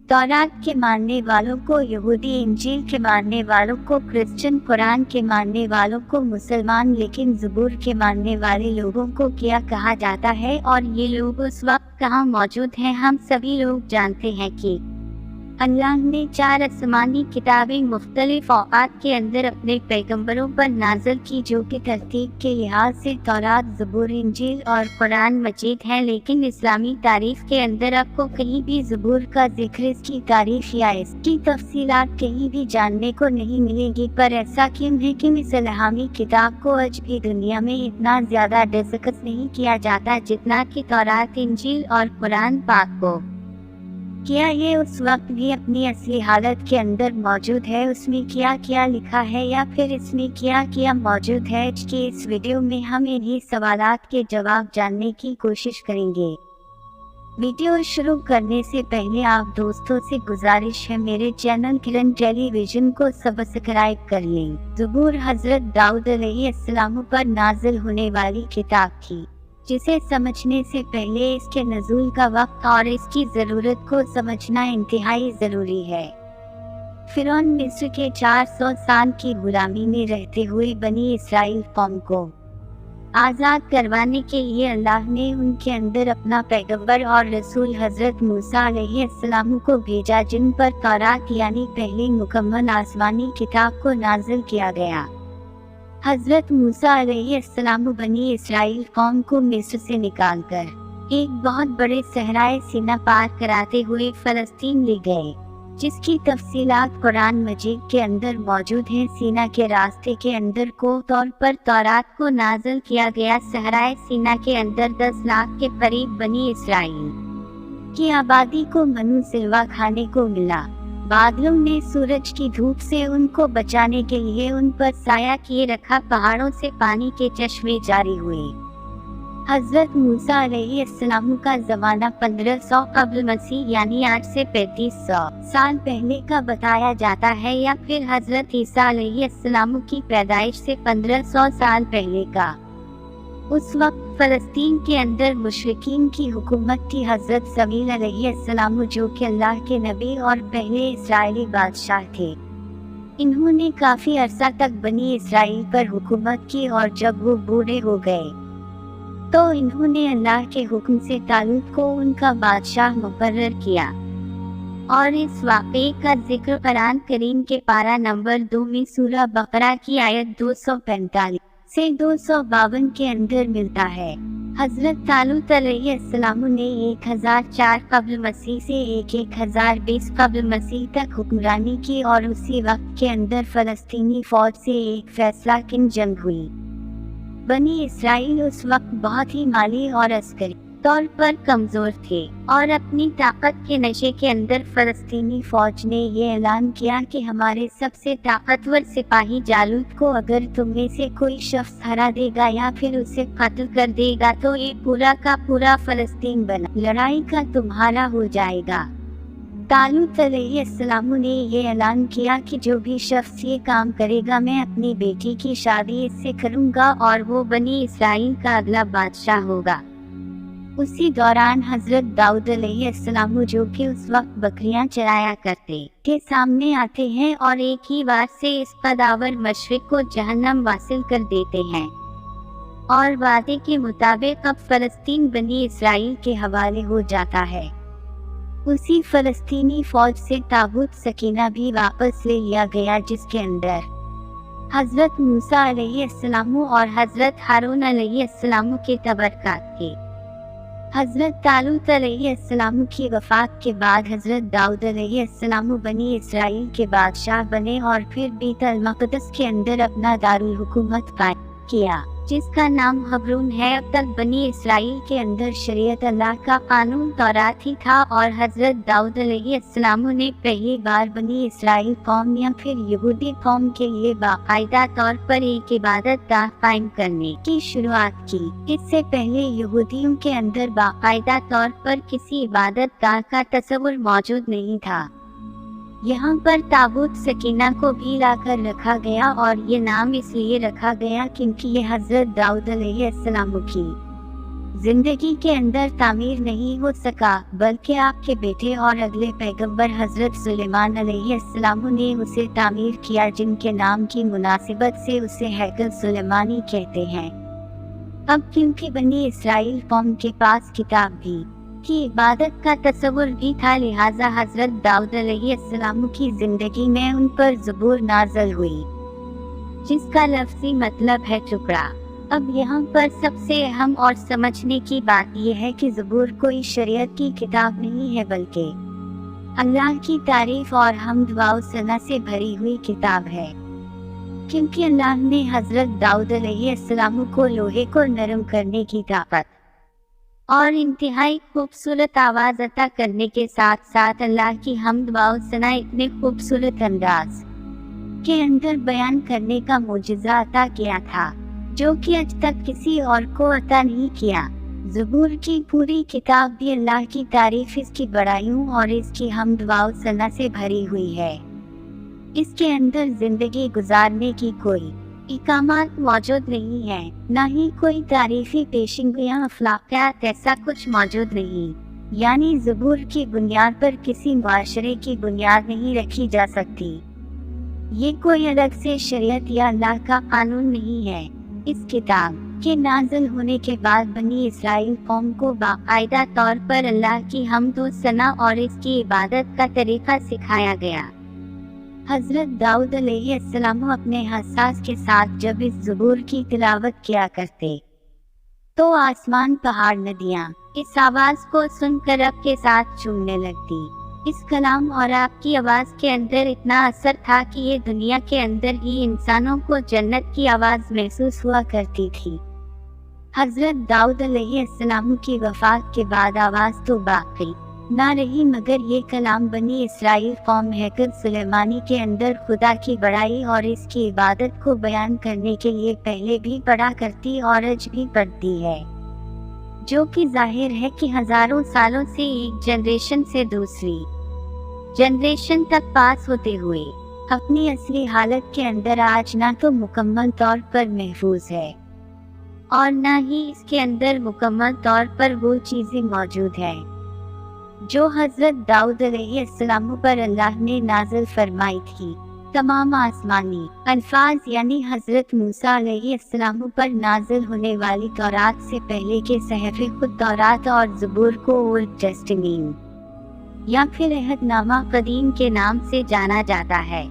तौरात के मानने वालों को यहूदी, इंजील के मानने वालों को क्रिश्चियन, कुरान के मानने वालों को मुसलमान, लेकिन ज़बूर के मानने वाले लोगों को क्या कहा जाता है और ये लोग उस वक्त कहाँ मौजूद हैं? हम सभी लोग जानते हैं कि अल्लाह ने 4 आसमानी किताबें मुख्तलिफ औकात के अंदर अपने पैगंबरों पर नाज़िल की, जो कि तरतीब के लिहाज से तौरात, ज़बूर, इंजील और कुरान मजीद हैं। लेकिन इस्लामी तारीख के अंदर आपको कहीं भी ज़बूर का जिक्र, इसकी तारीख या इसकी तफसीलात कहीं भी जानने को नहीं मिलेगी। पर ऐसा क्यों है कि इस इल्हामी किताब को आज भी दुनिया में इतना ज़्यादा डिस्कस नहीं किया जाता जितना कि तौरात, इंजील और कुरान पाक को? क्या ये उस वक्त भी अपनी असली हालत के अंदर मौजूद है? उसमें क्या क्या लिखा है या फिर इसमें क्या क्या मौजूद है? आज की इस वीडियो में हम इन्हीं सवालात के जवाब जानने की कोशिश करेंगे। वीडियो शुरू करने से पहले आप दोस्तों से गुजारिश है, मेरे चैनल किरण टेलीविजन को सब्सक्राइब कर लें। ज़बूर हजरत दाऊद अलैहिस्सलाम पर नाजिल होने वाली किताब थी, जिसे समझने से पहले इसके नज़ूल का वक्त और इसकी ज़रूरत को समझना इंतहाई ज़रूरी है। फिरौन मिस्र के 400 साल की गुलामी में रहते हुए बनी इसराइल कौम को आज़ाद करवाने के लिए अल्लाह ने उनके अंदर अपना पैगंबर और रसूल हज़रत मूसा अलैहिस्सलाम को भेजा, जिन पर तौरात यानी पहली मुकम्मल आसमानी किताब को नाज़िल किया गया। हज़रत मूसा अलैहिस्सलाम बनी इसराइल कौम को मिस्र से निकालकर एक बहुत बड़े सहराए सीना पार कराते हुए फ़लस्तीन ले गए, जिसकी तफसीलात कुरान मजीद के अंदर मौजूद हैं। सीना के रास्ते के अंदर को तौर पर तौरात को नाज़िल किया गया। सहराए सीना के अंदर 10 लाख के करीब बनी इसराइल की आबादी को मनु सिलवा खाने को मिला। बादलों ने सूरज की धूप से उनको बचाने के लिए उन पर साया किए रखा। पहाड़ों से पानी के चश्मे जारी हुए। हजरत मूसा अलैहिस्सलाम का जमाना 1500 कब्ल मसीह यानी आज से 3500 साल पहले का बताया जाता है, या फिर हजरत ईसा अलैहिस्सलाम की पैदाइश से 1500 साल पहले का। उस वक्त फ़लस्तीन के अंदर मुशरिकीन की हुकूमत थी। हज़रत समूएल अलैहिस्सलाम, जो कि अल्लाह के नबी और पहले इस्राएली बादशाह थे, इन्होंने काफ़ी अरसा तक बनी इसराइल पर हुकूमत की, और जब वो बूढ़े हो गए तो इन्होंने अल्लाह के हुक्म से तालूत को उनका बादशाह मुकर्रर किया। और इस वाक़े का जिक्र कुरान करीम के पारा नंबर 2 में सूरह बकरा की आयत 245 से 252 के अंदर मिलता है। हजरत तालूत अलैहिस्सलाम ने 1004 कब्ल मसीह से 1020 कब्ल मसीह तक हुक्मरानी की, और उसी वक्त के अंदर फ़लस्तीनी फौज से एक फैसला किन जंग हुई। बनी इसराइल उस वक्त बहुत ही माली और अस्करी तौर पर कमजोर थे, और अपनी ताकत के नशे के अंदर फ़लस्तीनी फौज ने ये ऐलान किया कि हमारे सबसे ताकतवर सिपाही जालूत को अगर तुम में से कोई शख्स हरा देगा या फिर उसे कत्ल कर देगा तो ये पूरा का पूरा फ़लस्तीन बना लड़ाई का तुम्हारा हो जाएगा। तालूत अलैहिस्सलाम ने ये ऐलान किया कि जो भी शख्स ये काम करेगा, मैं अपनी बेटी की शादी इससे करूँगा और वो बनी इसराइल का अगला बादशाह होगा। उसी दौरान हजरत दाऊद अलैहिस्सलाम, जो कि उस वक्त बकरियां चराया करते थे, सामने आते हैं और एक ही बार से इस कदावर मशरिक को जहन्नम वासिल कर देते हैं, और वादे के मुताबिक अब फ़लस्तीन बनी इसराइल के हवाले हो जाता है। उसी फ़लस्तीनी फौज से ताबूत सकीना भी वापस ले लिया गया, जिसके अंदर हजरत मूसा अलैहिस्सलाम और हजरत हारून अलैहिस्सलाम के तबरकात थे। हजरत तालूत अलैहिस्सलाम की वफ़ात के बाद हजरत दाऊद अलैहिस्सलाम बनी इसराइल के बादशाह बने, और फिर बैतुल मक़दस के अंदर अपना दारुल हुकूमत कायम किया, जिसका नाम हब्रून है। अब तक बनी इसराइल के अंदर शरीयत अल्लाह का कानून तौरात ही था, और हजरत दाऊद अलैहिस्सलाम ने पहली बार बनी इसराइल कौम या फिर यहूदी कौम के लिए बाकायदा तौर पर एक इबादत गाह कायम करने की शुरुआत की। इससे पहले यहूदियों के अंदर बाकायदा तौर पर किसी इबादत गाह का तस्वुर मौजूद नहीं था। यहाँ पर ताबूत सकीना को भी लाकर रखा गया, और ये नाम इसलिए रखा गया क्योंकि ये हजरत दाऊद अलैहिस्सलाम की जिंदगी के अंदर तामीर नहीं हो सका, बल्कि आपके बेटे और अगले पैगंबर हजरत सुलेमान अलैहिस्सलाम ने उसे तामीर किया, जिनके नाम की मुनासिबत से उसे हैकल सुलेमानी कहते हैं। अब क्योंकि बनी इसराइल कौम के पास किताब भी की इबादत का तस्वुर भी था, लिहाजा हजरत दाऊद अलैहिस्सलाम की जिंदगी में उन पर ज़बूर नाज़िल हुई, जिसका लफ्ज़ी मतलब है टुकड़ा। अब यहाँ पर सबसे अहम और समझने की बात यह है कि ज़बूर कोई शरीयत की किताब नहीं है, बल्कि अल्लाह की तारीफ और हम्द व सना से भरी हुई किताब है, क्योंकि अल्लाह ने हजरत दाऊद अलैहिस्सलाम को लोहे को नरम करने की ताकत और इंतहाई खूबसूरत आवाज़ अता करने के साथ साथ अल्लाह की हम्द व सना इतने खूबसूरत अंदाज के अंदर बयान करने का मोजिज़ा अता किया था, जो कि आज तक किसी और को अता नहीं किया। ज़बूर की पूरी किताब भी अल्लाह की तारीफ, इसकी बड़ाइयों और इसकी हम्द व सना से भरी हुई है। इसके अंदर जिंदगी गुजारने की कोई इकामत मौजूद नहीं है, न ही कोई तारीफी पेशिंगियां अखलाकियात, ऐसा कुछ मौजूद नहीं। यानी ज़बूर की बुनियाद पर किसी मुआशरे की बुनियाद नहीं रखी जा सकती। ये कोई अलग से शरीयत या अल्लाह का कानून नहीं है। इस किताब के नाज़िल होने के बाद बनी इसराइल कौम को बाकायदा तौर पर अल्लाह की हम्द व सना और इसकी इबादत का तरीका सिखाया गया। हजरत दाऊद अलैहिस्सलाम अपने हसास के साथ जब इस ज़बूर की तिलावत किया करते, तो आसमान, पहाड़, नदियाँ इस आवाज़ को सुनकर रब के साथ झूमने लगती। इस कलाम और आपकी आवाज़ के अंदर इतना असर था कि ये दुनिया के अंदर ही इंसानों को जन्नत की आवाज़ महसूस हुआ करती थी। हजरत दाऊद अलैहिस्सलाम की वफात के बाद आवाज़ तो बाकी ना रही, मगर ये कलाम बनी इसराइल कौम हैकल सुलेमानी के अंदर खुदा की बड़ाई और इसकी इबादत को बयान करने के लिए पहले भी पढ़ा करती और आज भी पढ़ती है, जो कि जाहिर है कि हजारों सालों से एक जनरेशन से दूसरी जनरेशन तक पास होते हुए अपनी असली हालत के अंदर आज ना तो मुकम्मल तौर पर महफूज है और न ही इसके अंदर मुकम्मल तौर पर वो चीजें मौजूद है जो हजरत दाऊद अलैहिस्सलाम पर अल्लाह ने नाज़िल फरमाई थी। तमाम आसमानी अल्फाज यानी हजरत मूसा अलैहिस्सलाम पर नाज़िल होने वाली तौरात से पहले के सहफ़े खुद तौरात और ज़बूर को ओल्ड टेस्टामेंट या फिर अहदनामा कदीम के नाम से जाना जाता है,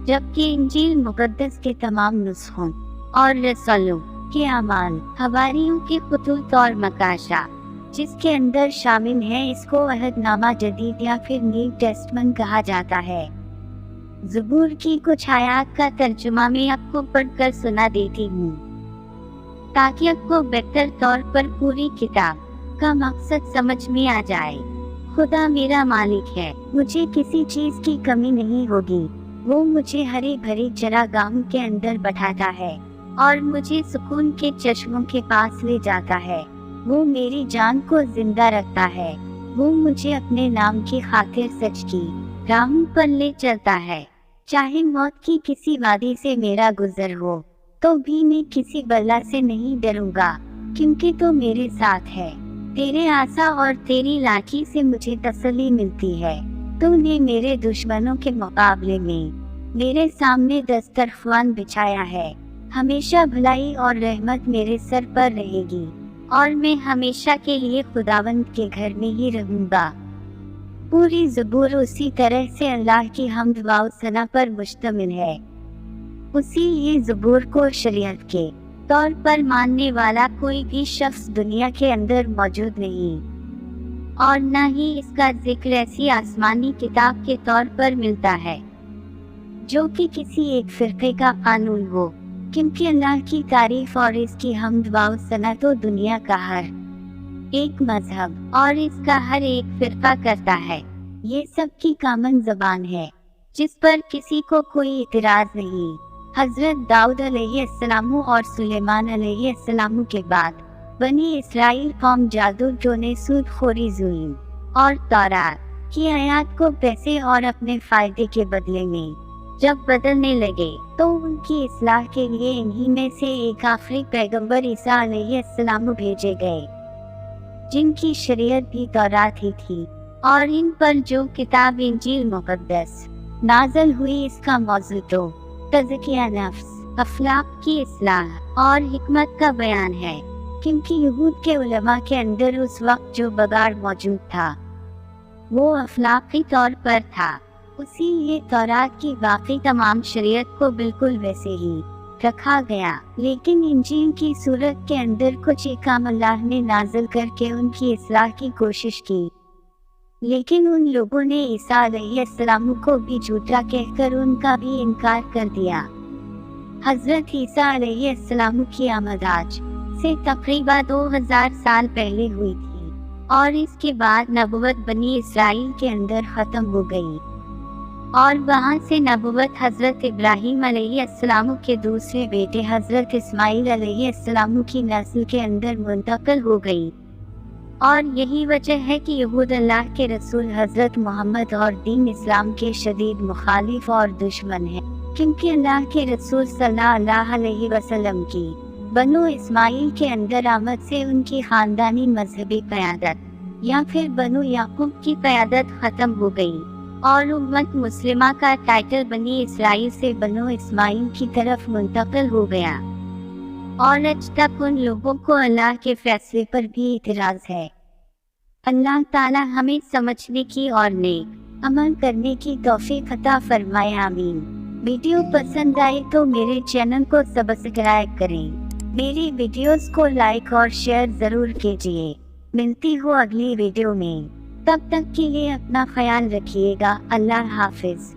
जबकि इंजील मुक़द्दस के तमाम नुस्खों और रसूलों के अमाल, हवारियों की खुतूत और मकाशा जिसके अंदर शामिल है, इसको अहदनामा जदीद या फिर न्यू टेस्टमेंट कहा जाता है। ज़बूर की कुछ आयात का तर्जुमा मैं आपको पढ़कर सुना देती हूँ, ताकि आपको बेहतर तौर पर पूरी किताब का मकसद समझ में आ जाए। खुदा मेरा मालिक है, मुझे किसी चीज की कमी नहीं होगी। वो मुझे हरी भरी चरागाहों के अंदर बैठाता है और मुझे सुकून के चश्मों के पास ले जाता है। वो मेरी जान को जिंदा रखता है। वो मुझे अपने नाम की खातिर सच की राहों पर ले चलता है। चाहे मौत की किसी वादी से मेरा गुजर हो, तो भी मैं किसी बला से नहीं डरूंगा, क्योंकि तो मेरे साथ है। तेरे आसा और तेरी लाठी से मुझे तसल्ली मिलती है। तूने मेरे दुश्मनों के मुकाबले में मेरे सामने दस्तरख्वान बिछाया है। हमेशा भलाई और रहमत मेरे सर पर रहेगी और मैं हमेशा के लिए खुदावंद के घर में ही रहूंगा। पूरी ज़बूर उसी तरह से अल्लाह की हम्द व सना पर मुश्तमिल है। उसी ये ज़बूर को शरीयत के तौर पर मानने वाला कोई भी शख्स दुनिया के अंदर मौजूद नहीं, और न ही इसका जिक्र ऐसी आसमानी किताब के तौर पर मिलता है जो कि किसी एक फिरके का कानून हो, क्योंकि अल्लाह की तारीफ और इसकी हम्द व सना तो दुनिया का हर एक मजहब और इसका हर एक फिरका करता है। ये सबकी कामन जबान है जिस पर किसी को कोई इतराज नहीं। हजरत दाऊद अलैहिस्सलाम और सुलेमान अलैहिस्सलाम के बाद बनी इसराइल कौम जादू, टोने, सूदखोरी, जुल्म और तौरात की आयत को पैसे और अपने फायदे के बदले में जब बदलने लगे, तो उनकी इस्लाह के लिए इन्हीं में से एक आखिरी पैगंबर ईसा अलैहिस्सलाम भेजे गए। जिनकी शरीयत भी तौरात ही थी, और इन पर जो किताब इंजील मुक़द्दस नाज़िल हुई, इसका मौज़ू तो तज़किया नफ्स, अखलाक की इस्लाह और हिकमत का बयान है, क्योंकि यहूद के उलमा के अंदर उस वक्त जो बगाड़ मौजूद था वो अखलाकी तौर पर था। इसीलिए तौरात की बाकी तमाम शरीयत को बिल्कुल वैसे ही रखा गया, लेकिन इंजील की सूरत के अंदर कुछ अहकाम अल्लाह ने नाज़िल करके उनकी इस्लाह की कोशिश की। लेकिन उन लोगों ने ईसा अलैहिस्सलाम को भी झूठा कहकर उनका भी इनकार कर दिया। हज़रत ईसा अलैहिस्सलाम की आमद आज से तकरीबन 2000 साल पहले हुई थी, और इसके बाद नबुवत बनी इसराइल के अंदर ख़त्म हो गई, और वहाँ से नबुवत हज़रत इब्राहीम अलैहिस्सलाम के दूसरे बेटे हज़रत इस्माईल अलैहिस्सलाम की नस्ल के अंदर मुंतकिल हो गई। और यही वजह है कि यहूद अल्लाह के रसूल हज़रत मोहम्मद और दीन इस्लाम के शदीद मुखालिफ और दुश्मन हैं, क्योंकि अल्लाह के रसूल सल्लल्लाहु अलैहि वसल्लम की बनु इस्माइल के अंदर आमद से उनकी खानदानी मजहबी क़यादत या फिर बनु याकूब की क़यादत ख़त्म हो गई, और उम्मत मुस्लिमा का टाइटल बनी इसराइल से बनु इस्माइल की तरफ मुंतकिल हो गया। और आज तक उन लोगों को अल्लाह के फैसले पर भी इतराज़ है। अल्लाह ताला हमें समझने की और नेक अमल करने की तौफीक अता फरमाए, आमीन। वीडियो पसंद आए तो मेरे चैनल को सब्सक्राइब करें, मेरी वीडियोस को लाइक और शेयर ज़रूर कीजिए। मिलती हूँ अगली वीडियो में, तब तक के लिए अपना ख्याल रखिएगा। अल्लाह हाफिज़।